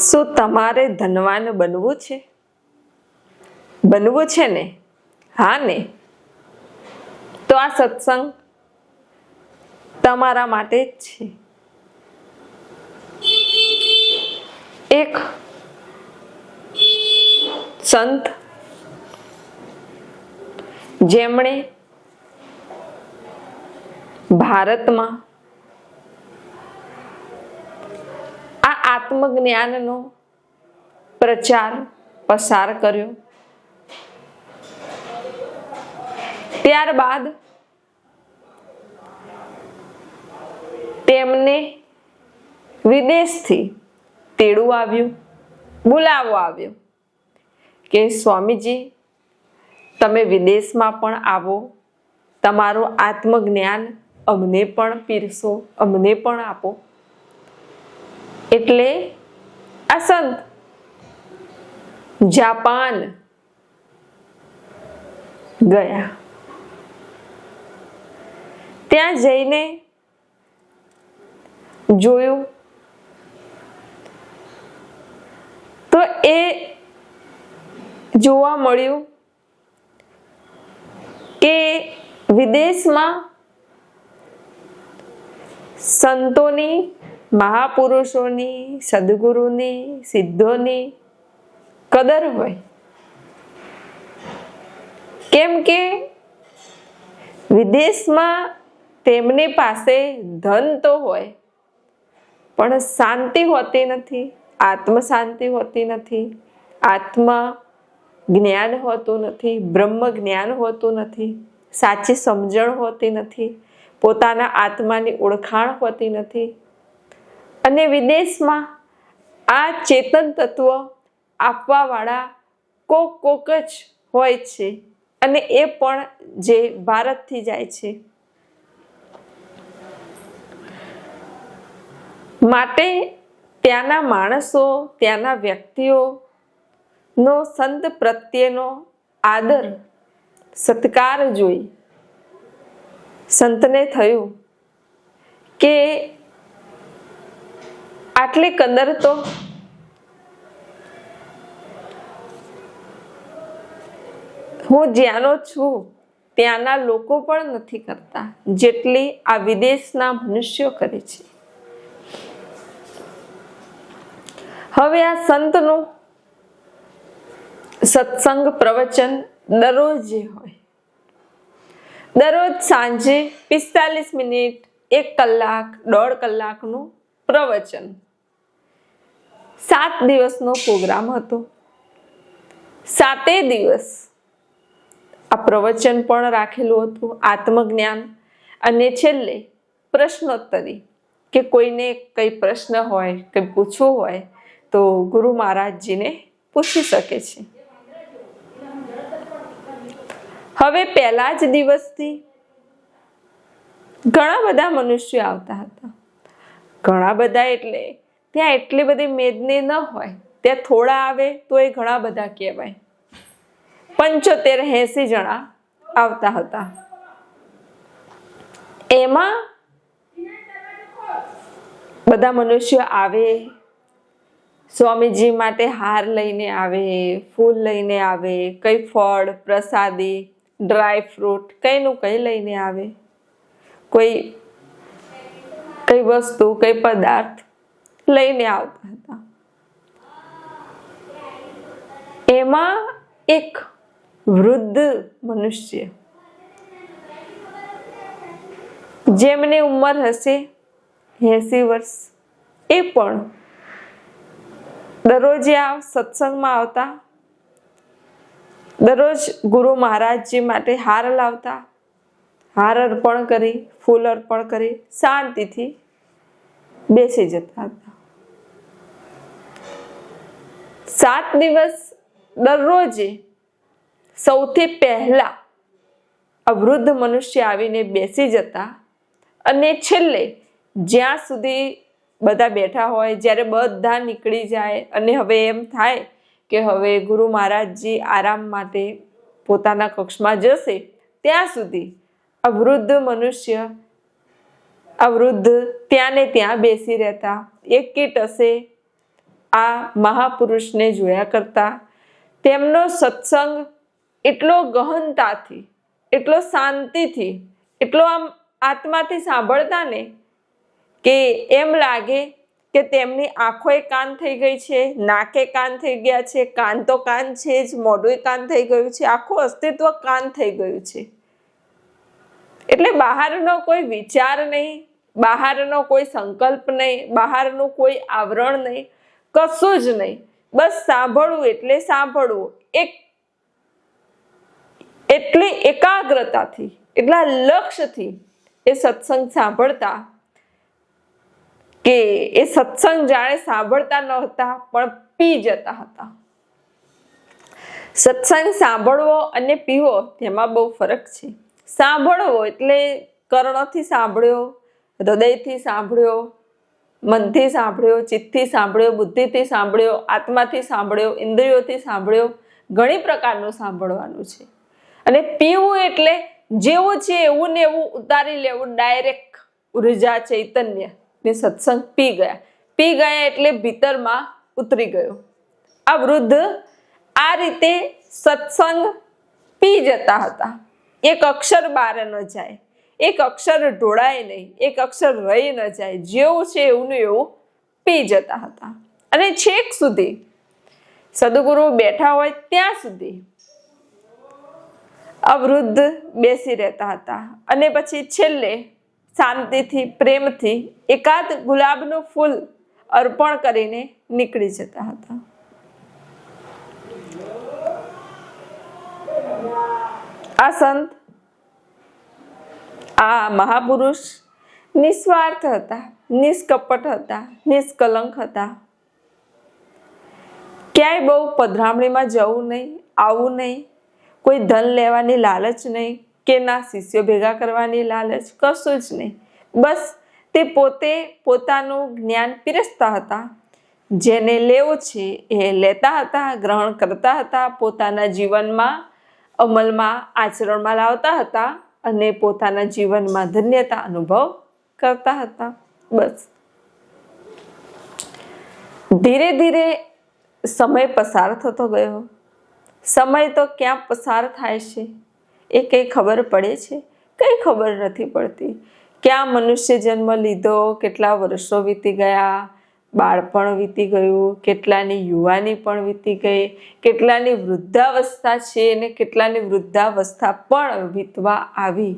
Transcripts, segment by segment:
શું તમારે ધનવાન બનવું છે? બનવું છે ને? હા ને? તો આ સત્સંગ તમારા માટે જ છે. એક સંત જેમણે ભારતમાં આ આત્મજ્ઞાનનો પ્રચાર પસાર કર્યો, ત્યારબાદ તેમને વિદેશથી તેડું આવ્યું, બોલાવો આવ્યો કે સ્વામીજી તમે વિદેશમાં પણ આવો, તમારું આત્મજ્ઞાન અમને પણ પીરસો, અમને પણ આપો. એટલે આ સંત જાપાન ગયા. ત્યાં જઈને જોયું તો એ જોવા મળ્યું કે વિદેશમાં સંતોની, મહાપુરુષોની, સદગુરુની, સિદ્ધોની કદર હોય. કેમ કે વિદેશમાં તેમની પાસે ધન તો હોય પણ શાંતિ હોતી નથી, આત્મ શાંતિ હોતી નથી, આત્મા જ્ઞાન હોતું નથી, બ્રહ્મ જ્ઞાન હોતું નથી, સાચી સમજણ હોતી નથી, પોતાના આત્માની ઓળખાણ હોતી નથી. અને વિદેશમાં આ ચેતન તત્વ આપવા વાળા કોક જ હોય છે, અને એ પણ જે ભારતથી જાય છે. માટે ત્યાંના માણસો, ત્યાંના વ્યક્તિઓનો સંત પ્રત્યેનો આદર સત્કાર જોઈ સંતને થયું કે આટલી કદર તો હું જ્યાંનો છું ત્યાંના લોકો પણ નથી કરતા, જેટલી આ વિદેશના મનુષ્યો કરે છે. હવે આ સંતનું સત્સંગ પ્રવચન દરરોજ હોય, દરરોજ સાંજે 45 મિનિટ, 1 કલાક, 1.5 કલાકનું પ્રવચન. 7 દિવસનો પ્રોગ્રામ હતો. 7 દિવસ આ પ્રવચન પણ રાખેલું હતું, આત્મજ્ઞાન, અને છેલ્લે પ્રશ્નોત્તરી કે કોઈને કઈ પ્રશ્ન હોય, કઈ પૂછવું હોય તો ગુરુ મહારાજજીને પૂછી શકે છે. હવે પહેલા જ દિવસથી ઘણા બધા મનુષ્યો આવતા હતા. ઘણા બધા એટલે ત્યાં એટલી બધી મેદની ન હોય, ત્યાં થોડા આવે તો એ ઘણા બધા કહેવાય. 75-80 જણા આવતા હતા. એમાં બધા મનુષ્યો આવે, સ્વામીજી માટે હાર લઈને આવે, ફૂલ લઈને આવે, કઈ ફળ, પ્રસાદી, ડ્રાય ફ્રૂટ, કઈનું કઈ લઈને આવે, કોઈ કઈ વસ્તુ, કઈ પદાર્થ લઈને આવતા હતા. એમાં એક વૃદ્ધ મનુષ્ય, જેમની ઉંમર હશે 80 વર્ષ, એ પણ દરરોજ આ સત્સંગમાં આવતા, દરરોજ ગુરુ મહારાજજી માટે હાર લાવતા, હાર અર્પણ કરી, ફૂલ અર્પણ કરી શાંતિથી બેસી જતા હતા. 7 દિવસ દરરોજે સૌથી પહેલા આ વૃદ્ધ મનુષ્ય આવીને બેસી જતા, અને છેલ્લે જ્યાં સુધી બધા બેઠા હોય, જ્યારે બધા નીકળી જાય અને હવે એમ થાય કે હવે ગુરુ મહારાજજી આરામ માટે પોતાના કક્ષમાં જશે, ત્યાં સુધી આ વૃદ્ધ મનુષ્ય, આ વૃદ્ધ ત્યાં ને ત્યાં બેસી રહેતા. એક કીટ હશે, આ મહાપુરુષને જોયા કરતા. તેમનો સત્સંગ એટલો ગહનતાથી, એટલો શાંતિથી, એટલો આમ આત્માથી સાંભળતા ને કે એમ લાગે કે તેમની આંખોએ કાન થઈ ગઈ છે, નાકે કાન થઈ ગયા છે, કાન તો કાન છે જ, મોઢું કાન થઈ ગયું છે, આખું અસ્તિત્વ કાન થઈ ગયું છે. એટલે બહારનો કોઈ વિચાર નહીં, બહારનો કોઈ સંકલ્પ નહીં, બહારનું કોઈ આવરણ નહીં, કશું જ નહીં. બસ સાંભળવું એટલે સાંભળવું. એટલી એકાગ્રતાથી, એટલા લક્ષ્યથી એ સત્સંગ સાંભળતા કે એ સત્સંગ જાણે સાંભળતા ન હતા પણ પી જતા હતા. સત્સંગ સાંભળવો અને પીવો તેમાં બહુ ફરક છે. સાંભળવો એટલે કર્ણથી સાંભળ્યો, હૃદયથી સાંભળ્યો, મનથી સાંભળ્યો, ચિત્તથી સાંભળ્યો, બુદ્ધિથી સાંભળ્યો, આત્માથી સાંભળ્યો, ઇન્દ્રિયોથી સાંભળ્યો, ઘણી પ્રકારનું સાંભળવાનું છે. અને પીવું એટલે જેવું છે એવું ને એવું ઉતારી લેવું, ડાયરેક્ટ ઉર્જા ચૈતન્ય ને સત્સંગ પી ગયા એટલે ભીતરમાં ઉતરી ગયો. આ વૃદ્ધ આ રીતે સત્સંગ પી જતા હતા. એક અક્ષર બહાર ન જાય, એક અક્ષર ઢોળાય નહીં, એક અક્ષર રહી ન જાય, જેવું છે એવું ને એવું પી જતા હતા. અને છેક સુધી સદગુરુ બેઠા હોય ત્યાં સુધી આ વૃદ્ધ બેસી રહેતા હતા. અને પછી છેલ્લે શાંતિથી, પ્રેમથી એકાદ ગુલાબનું ફૂલ અર્પણ કરીને નીકળી જતા હતા. આ સંત, આ મહાપુરુષ નિસ્વાર્થ હતા, નિષ્કપટ હતા, નિષ્કલંક હતા. ક્યાંય બહુ પધરામણીમાં જવું નહીં, આવવું નહીં, કોઈ ધન લેવાની લાલચ નહીં કે ના શિષ્યો ભેગા કરવાની લાલચ, કશું જ નહીં. બસ તે પોતે પોતાનું જ્ઞાન પીરસતા હતા. જેને લેવું છે એ લેતા હતા, ગ્રહણ કરતા હતા, પોતાના જીવનમાં અમલમાં, આચરણમાં લાવતા હતા અને પોતાના જીવનમાં ધન્યતા અનુભવ કરતા હતા. બસ ધીરે ધીરે સમય પસાર થતો ગયો. સમય તો ક્યાં પસાર થાય છે એ કંઈ ખબર પડે છે? કંઈ ખબર નથી પડતી. ક્યાં મનુષ્ય જન્મ લીધો, કેટલા વર્ષો વીતી ગયા, બાળપણ વીતી ગયું, કેટલાની યુવાની પણ વીતી ગઈ, કેટલાની વૃદ્ધાવસ્થા છે અને કેટલાની વૃદ્ધાવસ્થા પણ વીતવા આવી,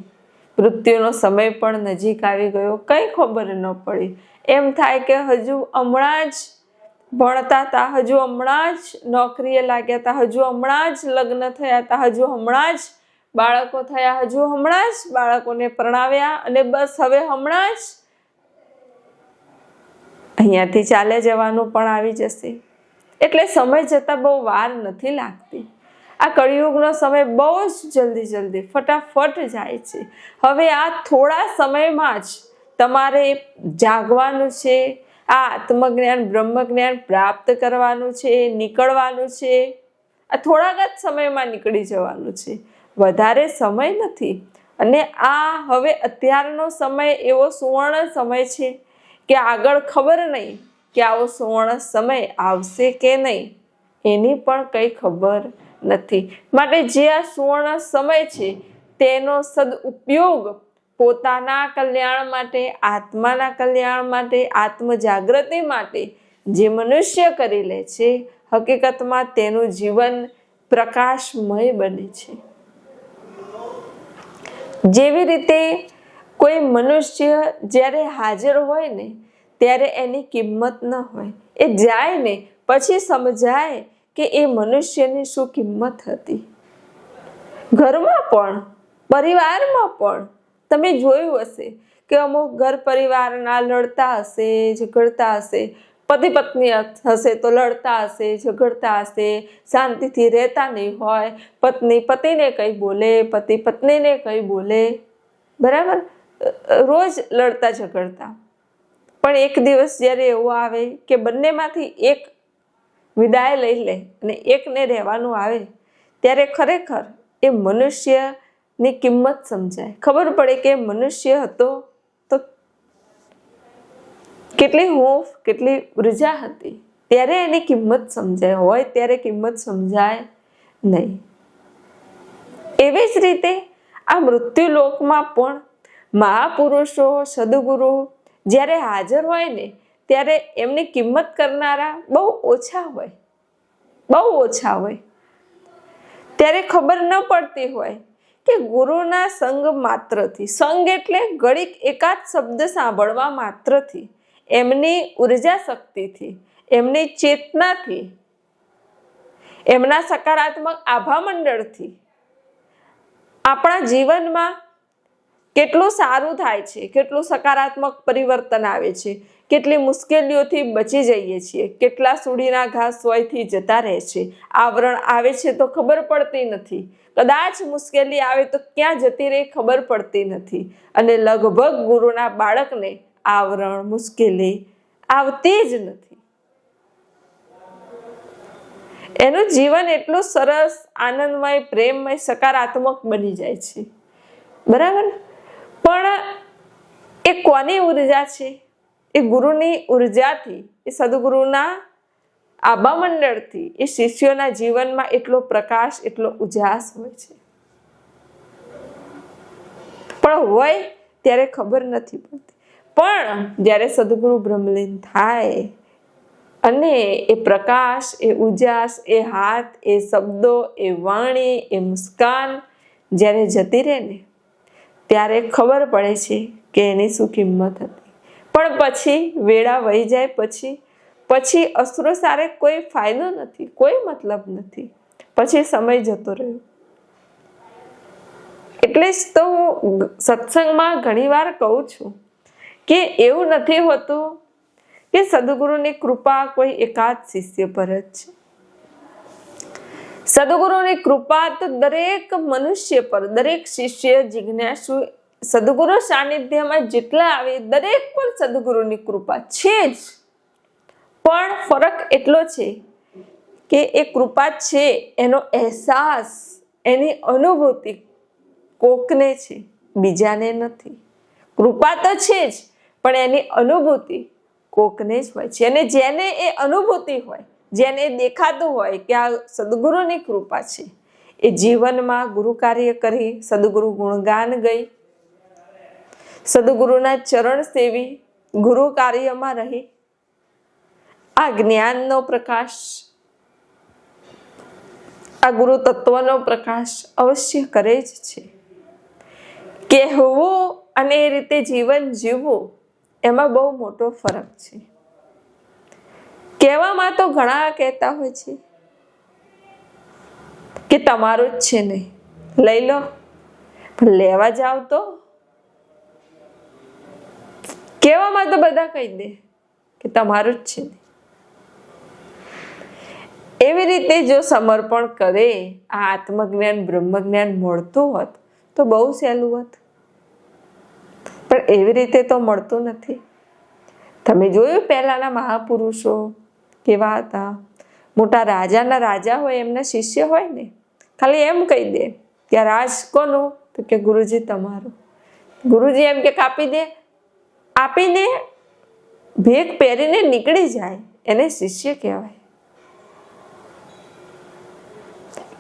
મૃત્યુનો સમય પણ નજીક આવી ગયો. કંઈ ખબર ન પડી. એમ થાય કે હજુ હમણાં જ ભણતા હતા, હજુ હમણાં જ નોકરીએ લાગ્યા હતા, હજુ હમણાં જ લગ્ન થયા હતા, હજુ હમણાં જ બાળકો થયા, હજુ હમણાં જ બાળકોને પરણાવ્યા અને બસ હવે હમણાં જ અહીંયાથી ચાલે જવાનું પણ આવી જશે. એટલે સમય જતાં બહુ વાર નથી લાગતી. આ કળિયુગનો સમય બહુ જ જલ્દી ફટાફટ જાય છે. હવે આ થોડા સમયમાં જ તમારે જાગવાનું છે, આ આત્મજ્ઞાન, બ્રહ્મજ્ઞાન પ્રાપ્ત કરવાનું છે, નીકળવાનું છે. આ થોડાક જ સમયમાં નીકળી જવાનું છે, વધારે સમય નથી. અને આ હવે અત્યારનો સમય એવો સુવર્ણ સમય છે કે આગળ ખબર નહીં કે આવો સુવર્ણ સમય આવશે કે નહીં, એની પણ કંઈ ખબર નથી. માટે જે આ સુવર્ણ સમય છે તેનો સદુપયોગ પોતાના કલ્યાણ માટે, આત્માના કલ્યાણ માટે, આત્મજાગૃતિ માટે જે મનુષ્ય કરી લે છે, હકીકતમાં તેનું જીવન પ્રકાશમય બને છે. જેવી રીતે કોઈ મનુષ્ય જ્યારે હાજર હોય ને ત્યારે એની કિંમત ન હોય, એ જાય ને પછી સમજાય કે એ મનુષ્યની શું કિંમત હતી. ઘરમાં પણ, પરિવારમાં પણ તમે જોયું હશે કે અમુક ઘર પરિવારના લડતા હશે, ઝઘડતા હશે, પતિ પત્ની હશે તો લડતા હશે, ઝઘડતા હશે, શાંતિથી રહેતા નહીં હોય, પત્ની પતિને કંઈ બોલે, પતિ પત્નીને કંઈ બોલે, બરાબર, રોજ લડતા ઝઘડતા. પણ એક દિવસ જ્યારે એવો આવે કે બંનેમાંથી એક વિદાય લઈ લે અને એકને રહેવાનું આવે, ત્યારે ખરેખર એ મનુષ્યની કિંમત સમજાય. ખબર પડે કે મનુષ્ય હતો તો કેટલી હૂંફ, કેટલી ઉર્જા હતી, ત્યારે એની કિંમત સમજાય, હોય ત્યારે કિંમત સમજાય નહીં. એવી જ રીતે આ મૃત્યુલોકમાં પણ મહાપુરુષો, સદગુરુ જ્યારે હાજર હોય ને ત્યારે એમની કિંમત કરનારા બહુ ઓછા હોય, બહુ ઓછા હોય. ત્યારે ખબર ન પડતી હોય કે ગુરુના સંગ માત્રથી, સંગ એટલે ઘડીક એકાદ શબ્દ સાંભળવા માત્રથી, એમની ઉર્જા શક્તિથી, એમની ચેતનાથી, એમના સકારાત્મક આભા મંડળથી આપણા જીવનમાં કેટલું સારું થાય છે, કેટલું સકારાત્મક પરિવર્તન આવે છે, કેટલી મુશ્કેલીઓથી બચી જઈએ છીએ, કેટલા સૂડીના ઘા સોયથી જતા રહે છે. આવરણ આવે છે તો ખબર પડતી નથી, કદાચ મુશ્કેલી આવે તો ક્યાં જતી રહે ખબર પડતી નથી. અને લગભગ ગુરુના બાળકને આવરણ, મુશ્કેલી આવતી જ નથી. એનું જીવન એટલું સરસ, આનંદમય, પ્રેમમય, સકારાત્મક બની જાય છે. બરાબર. પણ એ કોની ઉર્જા છે? એ ગુરુની ઉર્જાથી, એ સદગુરુના આભા મંડળથી એ શિષ્યોના જીવનમાં એટલો પ્રકાશ, એટલો ઉજાસ હોય છે. પણ હોય ત્યારે ખબર નથી પડતી. પણ જ્યારે સદગુરુ બ્રહ્મલીન થાય અને એ પ્રકાશ, એ ઉજાસ, એ હાથ, એ શબ્દો, એ વાણી, એ મુસ્કાન જ્યારે જતી રહે ને ત્યારે ખબર પડે છે કે એની શું કિંમત હતી. પણ પછી વેળા વહી જાય, પછી અસુરો સારે કોઈ ફાયદો નથી, કોઈ મતલબ નથી. પછી સમય જતો રહ્યો. એટલે જ તો હું સત્સંગમાં ઘણી વાર કહું છું કે એવું નથી હોતું કે સદગુરુની કૃપા કોઈ એકાદ શિષ્ય પર જ છે. સદગુરુની કૃપા તો દરેક મનુષ્ય પર, દરેક શિષ્ય, જિજ્ઞાસુ સદગુરુ સાનિધ્યમાં જેટલા આવે દરેક પર સદગુરુની કૃપા છે જ. પણ ફરક એટલો છે કે એ કૃપા છે એનો અહેસાસ, એની અનુભૂતિ કોકને છે, બીજાને નથી. કૃપા તો છે જ, પણ એની અનુભૂતિ કોકને જ હોય છે. અને જેને એ અનુભૂતિ હોય, જેને દેખાતું હોય કે આ સદગુરુની કૃપા છે, એ જીવનમાં ગુરુ કાર્ય કરી, સદગુરુ ગુણગાન ગઈ, સદગુરુના ચરણ સેવી, ગુરુ કાર્યમાં રહી, આ જ્ઞાનનો પ્રકાશ, આ ગુરુ તત્વનો પ્રકાશ અવશ્ય કરે જ છે. કહેવું અને એ રીતે જીવન જીવવું એમાં બહુ મોટો ફરક છે. કહેવામાં તો ઘણા કહેતા હોય છે કે તમારું જ છે નહીં, લઈ લો. પણ લેવા જાવ તો કહેવામાં તો બધા કહી દે કે તમારું જ છે નહીં. એવી રીતે જો સમર્પણ કરે, આ આત્મજ્ઞાન, બ્રહ્મજ્ઞાન મળતું હોત તો બહુ સહેલું હોત. પણ એવી રીતે તો મળતું નથી. તમે જોયું પહેલાના મહાપુરુષો કેવા હતા? મોટા રાજાના રાજા હોય, એમના શિષ્ય હોય ને, ખાલી એમ કહી દે કે રાજ કોનું? તો કે ગુરુજી તમારું. ગુરુજી એમ કે કાપી દે, આપીને ભેગ પહેરીને નીકળી જાય, એને શિષ્ય કહેવાય.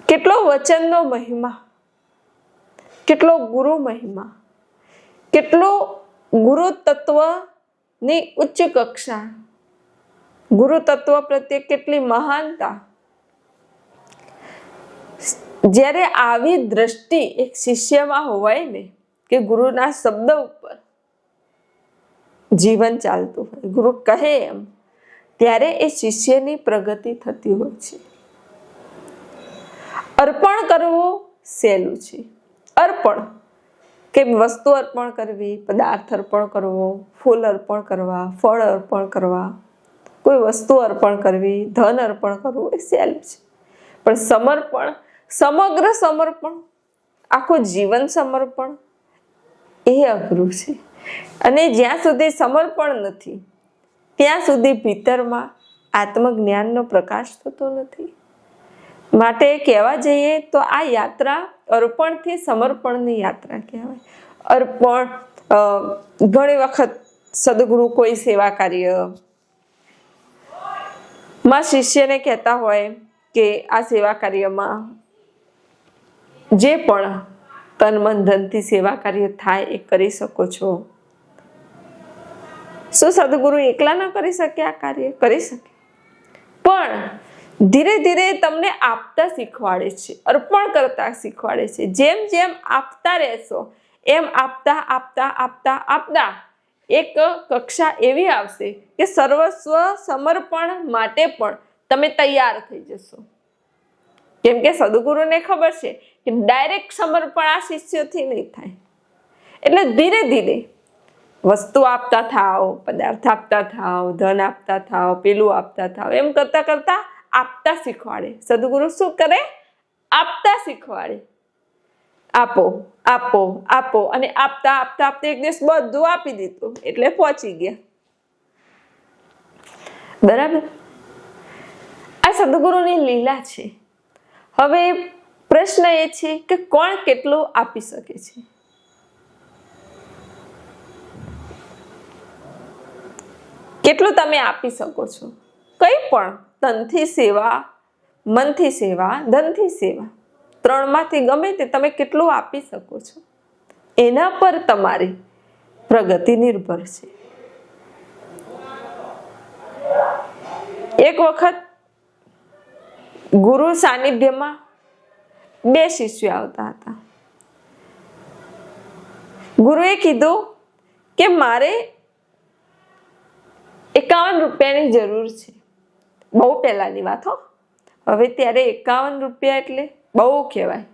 કેટલો વચનનો મહિમા, કેટલો ગુરુ મહિમા, કેટલો ગુરુ તત્વની ઉચ્ચ કક્ષા, ગુરુ તત્વ પ્રત્યે કેટલી મહાનતા. જ્યારે આવી દ્રષ્ટિ એક શિષ્યમાં હોય ને કે ગુરુના શબ્દ ઉપર જીવન ચાલતું હોય, ગુરુ કહે એમ, ત્યારે એ શિષ્યની પ્રગતિ થતી હોય છે. અર્પણ કરવું સહેલું છે. અર્પણ કે વસ્તુ અર્પણ કરવી, પદાર્થ અર્પણ કરવો, ફૂલ અર્પણ કરવા, ફળ અર્પણ કરવા, કોઈ વસ્તુ અર્પણ કરવી, ધન અર્પણ કરવું એ સહેલું છે. પણ સમર્પણ, સમગ્ર સમર્પણ, આખું જીવન સમર્પણ એ અઘરું છે. અને જ્યાં સુધી સમર્પણ નથી ત્યાં સુધી ભીતરમાં આત્મજ્ઞાનનો પ્રકાશ થતો નથી. માટે કહેવા જઈએ તો આ યાત્રા અર્પણથી સમર્પણની યાત્રા કહેવાય. અર્પણ, ઘણી વખત સદગુરુ કોઈ સેવા કાર્ય, માં શિષ્યને કહેતા હોય કે આ સેવા કાર્યમાં જે પણ તન મન ધનથી સેવા કાર્ય થાય એ કરી શકો છો. શું સદગુરુ એકલા ન કરી શકે? આ કાર્ય કરી શકે, પણ ધીરે ધીરે તમને આપતા શીખવાડે છે, અર્પણ કરતા શીખવાડે છે. જેમ જેમ આપતા રહેશો એમ આપતા આપતા આપતા આપતા એક કક્ષા એવી આવશે કે સર્વસ્વ સમર્પણ માટે પણ તમે તૈયાર થઈ જશો. કેમ કે સદગુરુને ખબર છે કે ડાયરેક્ટ સમર્પણ આ શિષ્યોથી નહીં થાય. એટલે ધીરે ધીરે વસ્તુ આપતા થાવ, પદાર્થ આપતા થાવ, ધન આપતા થાવ, પેલું આપતા થાવ, એમ કરતા કરતા આપતા શીખવાડે. સદગુરુ શું કરે? આપતા શીખવાડે. આપો આપો આપો, અને આપતા આપતા આપતા એક દિવસ બધું આપી દીધું એટલે પહોંચી ગયા. બરાબર? આ સદગુરુની લીલા છે. હવે પ્રશ્ન એ છે કે કોણ કેટલું આપી શકે છે? કેટલું તમે આપી શકો છો? કંઈ પણ, તનથી સેવા, મનથી સેવા, ધનથી સેવા, ત્રણમાંથી ગમે તે તમે કેટલું આપી શકો છો એના પર તમારી પ્રગતિ નિર્ભર છે. એક વખત ગુરુ સાનિધ્યમાં 2 શિષ્યો આવતા હતા. ગુરુએ કીધું કે મારે 51 રૂપિયાની જરૂર છે. બહુ પહેલાની વાત હો. હવે ત્યારે 51 રૂપિયા એટલે બહુ કહેવાય.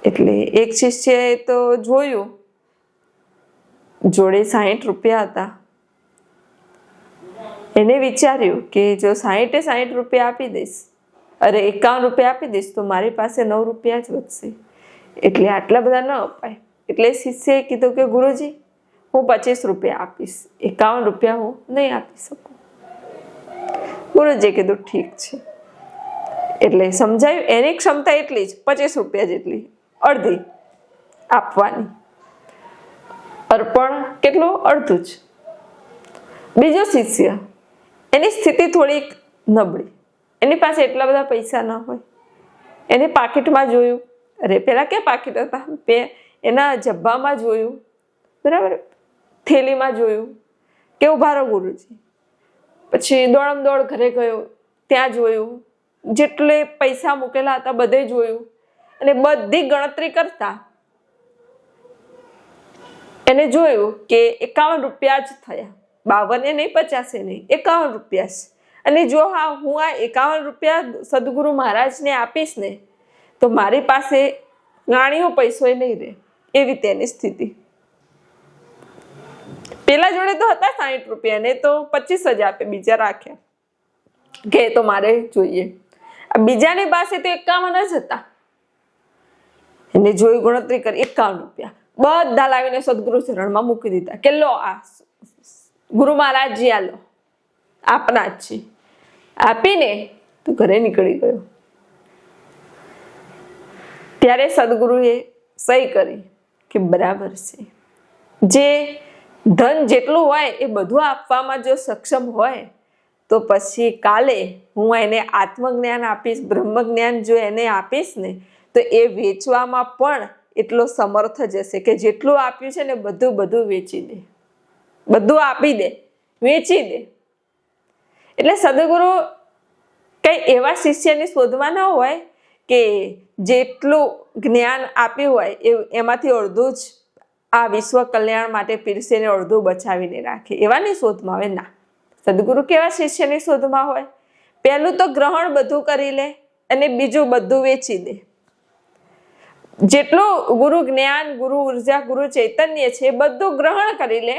એટલે એક શિષ્યએ તો જોયું, જોડે 60 રૂપિયા હતા. એને વિચાર્યું કે જો 60 રૂપિયા આપી દઈશ, અરે 51 રૂપિયા આપી દઈશ તો મારી પાસે 9 રૂપિયા જ વધશે, એટલે આટલા બધા ન અપાય. એટલે શિષ્યએ કીધું કે ગુરુજી, હું 25 રૂપિયા આપીશ, 51 રૂપિયા હું નહીં આપી શકું. ગુરુજીએ કીધું ઠીક છે. એટલે સમજાયું, એની ક્ષમતા એટલી જ, 25 રૂપિયા જેટલી, અડધી આપવાની. અર્પણ કેટલું? અડધું જ. બીજો શિષ્ય, એની સ્થિતિ થોડીક નબળી, એની પાસે એટલા બધા પૈસા ન હોય. એને પાકીટમાં જોયું, અરે પેલા ક્યાં પાકીટ હતા, એના જબ્બામાં જોયું, બરાબર, થેલીમાં જોયું કે ઉભા રહો ગુરુજી. પછી દોડમ દોડ ઘરે ગયો, ત્યાં જોયું, જેટલે પૈસા મૂકેલા હતા બધે જોયું, અને બધી ગણતરી કરતા એને જોયું કે 51 રૂપિયા જ થયા. 52 નહીં, 50 નહીં, 51 રૂપિયા છે. અને જો હું આ 51 રૂપિયા સદગુરુ મહારાજને આપીશ ને તો મારી પાસે ગાણીઓ પૈસો નહીં રહે, એવી તેની સ્થિતિ. પેલા જોડે તો હતા 60 રૂપિયા, ને તો 25 જ આપે, બીજા રાખ્યા કે તો મારે જોઈએ. બીજાની પાસે તો 51 જ હતા. એને જોઈ ગણતરી કરી, 51 રૂપિયા બધા લાવીને સદગુરુ ચરણમાં મૂકી દીધા કે લો, આ ગુરુ મહારાજજી આ લો, આપના જ છે. આપીને તો ઘરે નીકળી ગયો. ત્યારે સદગુરુએ સહી કરી કે બરાબર છે. જે ધન જેટલું હોય એ બધું આપવામાં જો સક્ષમ હોય તો પછી કાલે હું એને આત્મજ્ઞાન આપીશ, બ્રહ્મજ્ઞાન જો એને આપીશ ને તો એ વેચવામાં પણ એટલો સમર્થ જશે કે જેટલું આપ્યું છે ને બધું વેચી દે, બધું આપી દે, વેચી દે. એટલે સદગુરુ કઈ એવા શિષ્યની શોધમાં ન હોય કે જેટલું જ્ઞાન આપ્યું હોય એમાંથી અડધું જ આ વિશ્વ કલ્યાણ માટે પીરસે ને અડધું બચાવીને રાખે, એવાની શોધમાં હોય ના. સદગુરુ કેવા શિષ્યની શોધમાં હોય? પહેલું તો ગ્રહણ બધું કરી લે અને બીજું બધું વેચી દે. જેટલું ગુરુ જ્ઞાન, ગુરુ ઉર્જા, ગુરુ ચૈતન્ય છે બધું ગ્રહણ કરી લે,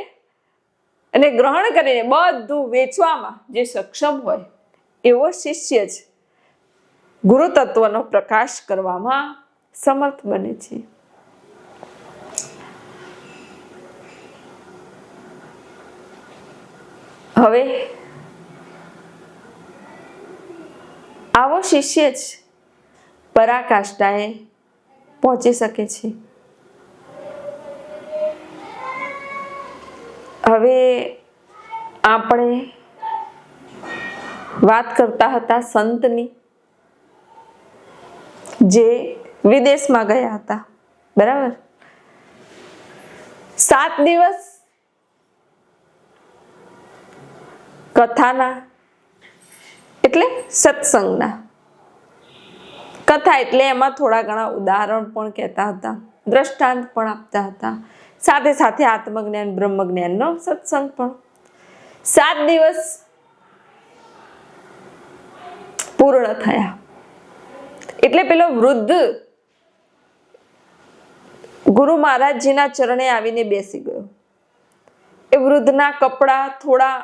અને ગ્રહણ કરીને બધું વેચવામાં જે સક્ષમ હોય એવો શિષ્ય જ ગુરુ તત્વનો પ્રકાશ કરવામાં સમર્થ બને છે. હવે આવો શિષ્ય જ પરાકાષ્ઠાએ પહોંચી શકે છે. હવે આપણે વાત કરતા હતા સંતની, જે વિદેશમાં ગયા હતા, બરાબર. 7 દિવસ કથાના એટલે સત્સંગના, કથા એટલે એમાં થોડા ઘણા ઉદાહરણ પણ કહેતા હતા, દ્રષ્ટાંત પણ આપતા હતા, સાથે સાથે આત્મજ્ઞાન બ્રહ્મ જ્ઞાનનો સત્સંગ પણ. 7 દિવસ પૂર્ણ થયા એટલે પેલો વૃદ્ધ ગુરુ મહારાજજીના ચરણે આવીને બેસી ગયો. એ વૃદ્ધના કપડા થોડા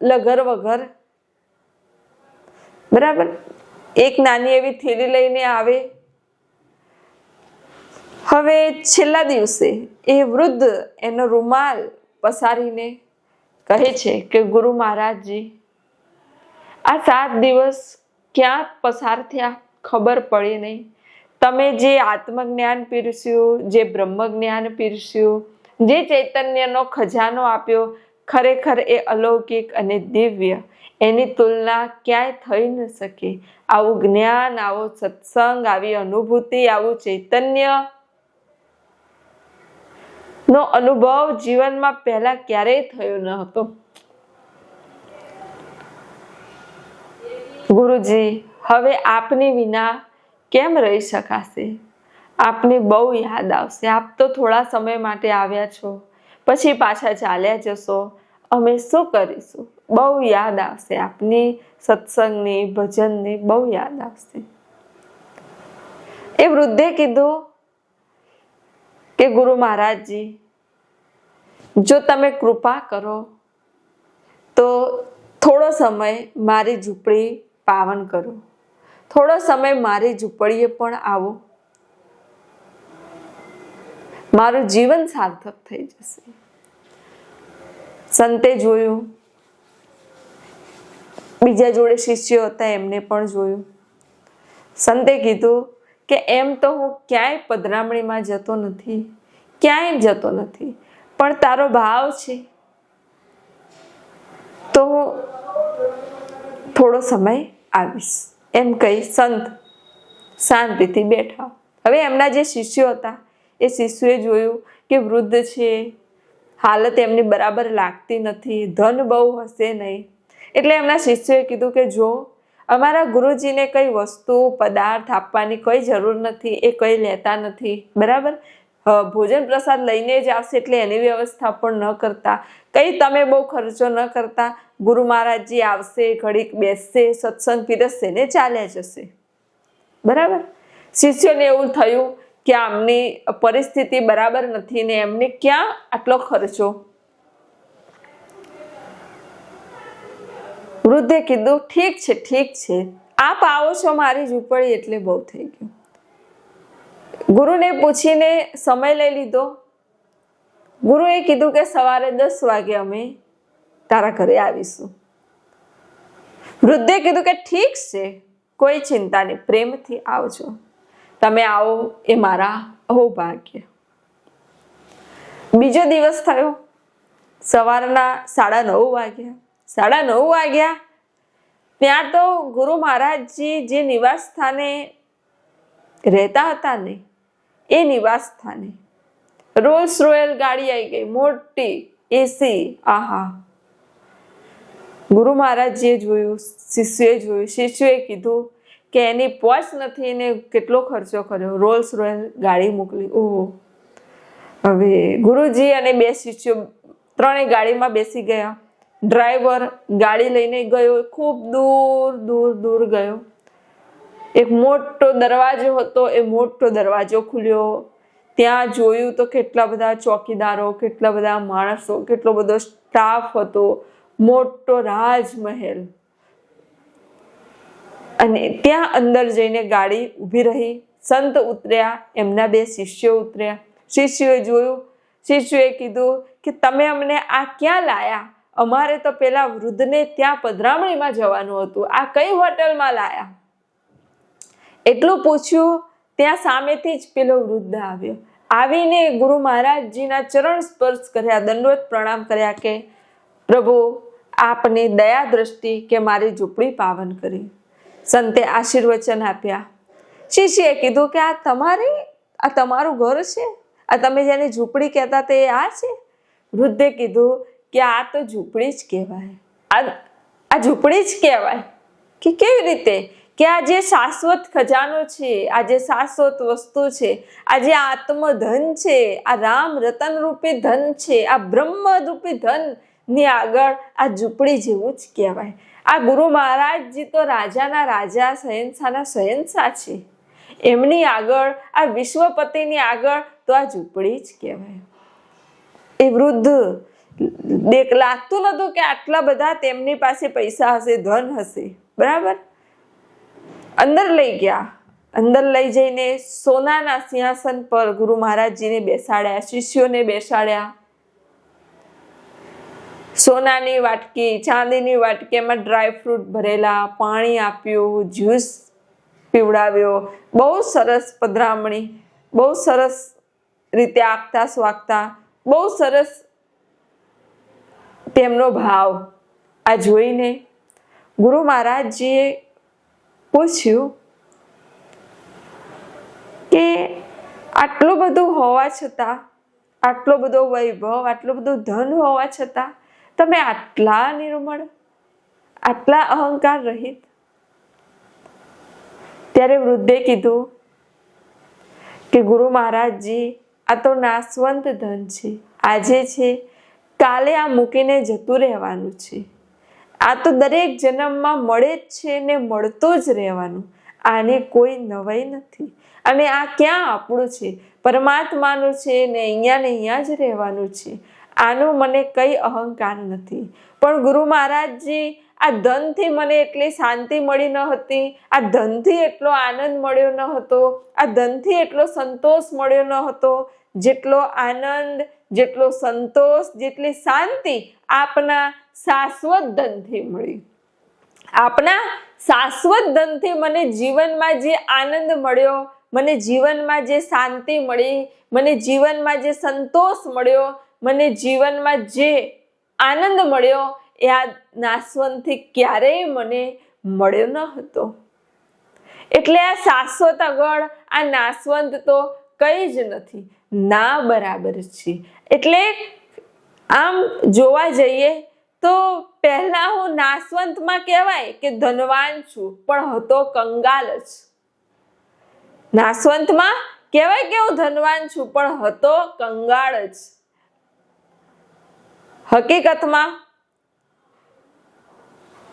લગર વગર, બરાબર. એક નાની એવી થેલી લઈને આવે. હવે છેલ્લા દિવસે એ વૃદ્ધ એનો રૂમાલ પસારીને કહે છે કે ગુરુ મહારાજજી, આ 7 દિવસ ક્યાં પસાર થયા ખબર પડી નહીં. તમે જે આત્મજ્ઞાન પીરસ્યું, જે બ્રહ્મ જ્ઞાન પીરસ્યું, જે ચૈતન્યનો ખજાનો આપ્યો, ખરેખર એ અલૌકિક અને દિવ્ય, એની તુલના ક્યાંય થઈ ન શકે. આવું જ્ઞાન, આવો સત્સંગ, આવી અનુભૂતિ, આવું ચૈતન્ય નો અનુભવ જીવનમાં પહેલા ક્યારેય થયો ન હતો. ગુરુજી, હવે આપની વિના કેમ રહી શકાશે? આપને બહુ યાદ આવશે. આપ તો થોડા સમય માટે આવ્યા છો, પછી પાછા ચાલ્યા જશો. અમે શું કરીશું? બહુ યાદ આવશે આપની, સત્સંગની, ભજનની બહુ યાદ આવશે. એ વૃદ્ધે કીધું કે ગુરુ મહારાજજી, જો તમે કૃપા કરો તો થોડો સમય મારી ઝૂંપડી પાવન કરો, થોડો સમય મારી ઝૂંપડીએ પણ આવો, મારું જીવન સાર્થક થઈ જશે. સંતે જોયું, બીજા જોડે શિષ્યો હતા એમને પણ જોયું. સંતે કીધું કે એમ તો હું ક્યાંય પધરામણીમાં જતો નથી, ક્યાંય જતો નથી, પણ તારો ભાવ છે તો હું થોડો સમય આવીશ, એમ કહી સંત શાંતિથી બેઠા. હવે એમના જે શિષ્યો હતા એ શિષ્યોએ જોયું કે વૃદ્ધ છે, હાલત એમની બરાબર લાગતી નથી, ધન બહુ હશે નહીં. એટલે એમના શિષ્યોએ કીધું કે જો અમારા ગુરુજીને કઈ વસ્તુ પદાર્થ આપવાની કોઈ જરૂર નથી, એ કઈ લેતા નથી, બરાબર. ભોજન પ્રસાદ લઈને જ આવશે એટલે એની વ્યવસ્થા પણ ન કરતા, કઈ તમે બહુ ખર્ચો ન કરતા. ગુરુ મહારાજજી આવશે, ઘડીક બેસશે, સત્સંગ પીરસશે ને ચાલ્યા જશે, બરાબર. શિષ્યોને એવું થયું કે આમની પરિસ્થિતિ બરાબર નથી ને એમને ક્યાં આટલો ખર્ચો. વૃદ્ધે કીધું ઠીક છે, ઠીક છે, આપ આવો છો મારી ઝૂંપડી એટલે બહુ થઈ ગયું. ગુરુને પૂછીને સમય લઈ લીધો. ગુરુએ કીધું કે સવારે 10 વાગે અમે તારા ઘરે આવીશું. વૃદ્ધે કીધું કે ઠીક છે, કોઈ ચિંતા નહીં, પ્રેમથી આવજો, તમે આવો એ મારા અહોભાગ્ય. બીજો દિવસ થયો. સવારના 9:30 વાગ્યા. 9:30 વાગ્યા ત્યાં તો ગુરુ મહારાજજી જે નિવાસ સ્થાને રહેતા હતા ને એ નિવાસ સ્થાને રોલ્સ રોયલ ગાડી આવી ગઈ, મોટી એસી. આહા! ગુરુ મહારાજજીએ જોયું, શિષ્યોએ જોયું. શિષ્યોએ કીધું કે એની પોચ નથી ને કેટલો ખર્ચો કર્યો, રોલ્સ રોયલ ગાડી મોકલી. ઓહો! હવે ગુરુજી અને 2 શિષ્યો ત્રણેય ગાડીમાં બેસી ગયા. ડ્રાઈવર ગાડી લઈને ગયો, ખૂબ દૂર દૂર દૂર ગયો. એક મોટો દરવાજો હતો, એ મોટો દરવાજો ખુલ્યો. ત્યાં જોયું તો કેટલા બધા ચોકીદારો, કેટલા બધા માણસો, કેટલો બધો સ્ટાફ હતો, મોટો રાજમહેલ. અને ત્યાં અંદર જઈને ગાડી ઊભી રહી. સંત ઉતર્યા, એમના 2 શિષ્યો ઉતર્યા. શિષ્યોએ જોયું. શિષ્યોએ કીધું કે તમે અમને આ ક્યાં લાયા? અમારે તો પેલા વૃદ્ધને ત્યાં પધરામણીમાં જવાનું હતું, આ કઈ હોટલમાં લાયા? એટલું પૂછ્યું ત્યાં સામેથી જ પેલો વૃદ્ધ આવ્યો. આવીને ગુરુ મહારાજજીના ચરણ સ્પર્શ કર્યા, દંડવત પ્રણામ કર્યા કે પ્રભુ આપને દયા દ્રષ્ટિ કે મારી ઝૂંપડી પાવન કરી. સંતે આશીર્વચન આપ્યા. શિષ્યએ કીધું કે આ તમારું ઘર છે? આ તમે જેને ઝૂંપડી કહેતા તે આ છે? વૃદ્ધે કીધું કે આ તો ઝૂંપડી જ કહેવાય. આ ઝૂંપડી જ કહેવાય. કે કેવી રીતે? કે આ જે શાશ્વત ખજાનો છે, આ જે શાશ્વત વસ્તુ છે, આ જે આત્મધન છે, આ રામ રતન રૂપી ધન છે, આ બ્રહ્મ રૂપી ધન ની આગળ આ ઝૂંપડી જેવું જ કહેવાય. આ ગુરુ મહારાજજી તો રાજાના રાજા, શહેનશાહના શહેનશાહ છે. એમની આગળ, આ વિશ્વપતિની આગળ તો આ ઝૂંપડી જ કહેવાય. એ વૃદ્ધ લાગતું નતું કે આટલા બધા તેમની પાસે પૈસા હશે, ધન હશે. બરાબર. અંદર લઈ ગયા. અંદર લઈ જઈને સોનાના સિંહાસન પર ગુરુ મહારાજજીને બેસાડ્યા, શિષ્યોને બેસાડ્યા. સોનાની વાટકી, ચાંદીની વાટકી, એમાં ડ્રાયફ્રૂટ ભરેલા, પાણી આપ્યું, જ્યુસ પીવડાવ્યો. બહુ સરસ પધરામણી, બહુ સરસ રીતે આગતા સ્વાગતા, બહુ સરસ તેમનો ભાવ. આ જોઈને ગુરુ મહારાજજીએ પૂછ્યું કે આટલું બધું હોવા છતાં, આટલો બધો વૈભવ, આટલું બધું ધન હોવા છતાં તમે આટલા નિર્મળ, આટલા અહંકાર રહિત? ત્યારે વૃદ્ધે કીધું કે ગુરુ મહારાજજી, આ તો નાશવંત ધન છે. આજે છે, કાલે આ મૂકીને જતું રહેવાનું છે. આ તો દરેક જન્મમાં મળે જ છે ને મળતું જ રહેવાનું. આને કોઈ નવાઈ નથી. અને આ ક્યાં આપણું છે? પરમાત્માનું છે ને અહીંયા જ રહેવાનું છે. આનો મને કઈ અહંકાર નથી. પણ ગુરુ મહારાજજી, આ ધનથી મને એટલી શાંતિ મળી ન હતી, આ ધનથી એટલો આનંદ મળ્યો ન હતો, આ ધનથી એટલો સંતોષ મળ્યો ન હતો જેટલો આનંદ, જેટલો સંતોષ, જેટલી શાંતિ આપના શાશ્વત ધનથી મળી. આપના શાશ્વત ધનથી મને જીવનમાં જે આનંદ મળ્યો, મને જીવનમાં જે શાંતિ મળી, મને જીવનમાં જે સંતોષ મળ્યો, મને જીવનમાં જે આનંદ મળ્યો, એ આ નાશવંતથી ક્યારેય મને મળ્યો ન હતો. એટલે આ શાશ્વત આગળ આ નાશવંત તો કઈ જ નથી, ના બરાબર છે. એટલે આમ જોવા જઈએ તો પહેલા હું નાશવંતમાં કહેવાય કે ધનવાન છું, પણ હતો કંગાલ જ. નાશવંતમાં કહેવાય કે હું ધનવાન છું, પણ હતો કંગાળ જ. હકીકતમાં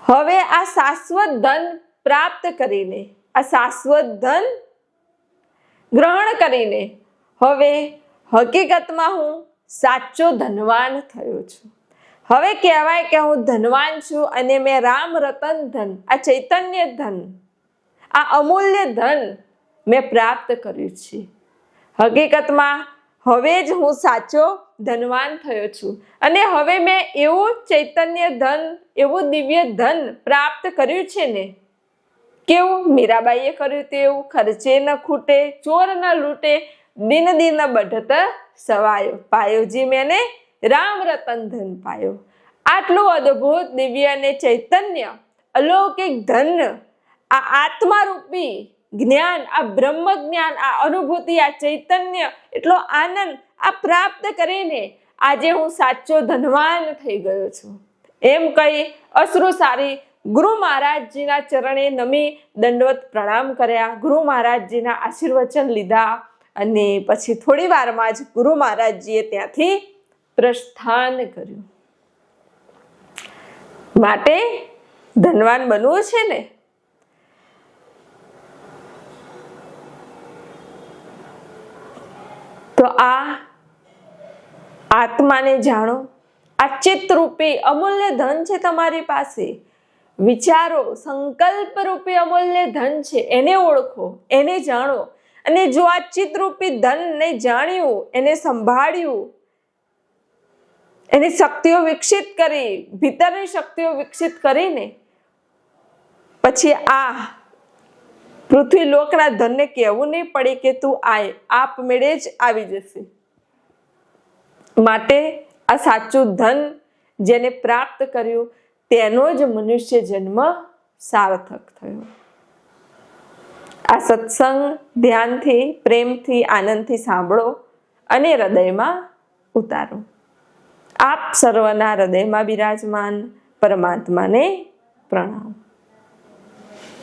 હવે આ શાશ્વત ધન પ્રાપ્ત કરીને, આ શાશ્વત ધન ગ્રહણ કરીને હવે હકીકતમાં હું સાચો ધનવાન થયો છું. હવે કહેવાય કે હું ધનવાન છું અને મેં રામ રતન ધન, આ ચૈતન્ય ધન, આ અમૂલ્ય ધન મેં પ્રાપ્ત કર્યું છે. હકીકતમાં હવે જ હું સાચો ધનવાન થયો છું. અને હવે મેં એવું ચૈતન્ય ધન, એવું દિવ્ય ધન પ્રાપ્ત કર્યું છે ને, કેવું મીરાબાઈએ કર્યું તેવું, ખર્ચે ન ખૂટે, ચોર ન લૂટે, દિન દિન બઢત સવાયો, પાયોજી મેને રામ રતન ધન પાયો. આટલું અદ્ભુત દિવ્ય અને ચૈતન્ય અલૌકિક ધન, આ આત્મારૂપી જ્ઞાન, આ બ્રહ્મ જ્ઞાન, આ અનુભૂતિ, આ ચૈતન્ય, એટલો આનંદ આ પ્રાપ્ત કરીને આજે હું સાચો ધનવાન થઈ ગયો છું. એમ કહી અશ્રુ સારી ગુરુ મહારાજજીના ચરણે નમી દંડવત પ્રણામ કર્યા, ગુરુ મહારાજજીના આશીર્વચન લીધા અને પછી થોડી વારમાં જ ગુરુ મહારાજજીએ ત્યાંથી પ્રસ્થાન કર્યું. માટે ધનવાન બનવું છે ને, તો આ આત્માને જાણો. આ ચિત્તરૂપી અમૂલ્ય ધન છે તમારી પાસે. વિચારો, સંકલ્પ રૂપી અમૂલ્ય ધન છે, એને ઓળખો, એને જાણો. અને જો આ ચિત્તરૂપી ધનને જાણ્યું, એને સંભાળ્યું, એની શક્તિઓ વિકસિત કરી, ભીતરની શક્તિઓ વિકસિત કરીને પછી આ પૃથ્વી લોકના ધનને કહેવું નહીં પડે કે તું આય, આપમેળે જ આવી જશે. માટે આ સાચું ધન જેને પ્રાપ્ત કર્યું તેનો જ મનુષ્ય જન્મ સાર્થક થયો. આ સત્સંગ ધ્યાનથી, પ્રેમથી, આનંદથી સાંભળો અને હૃદયમાં ઉતારો. આપ સર્વના હૃદયમાં બિરાજમાન પરમાત્માને પ્રણામ.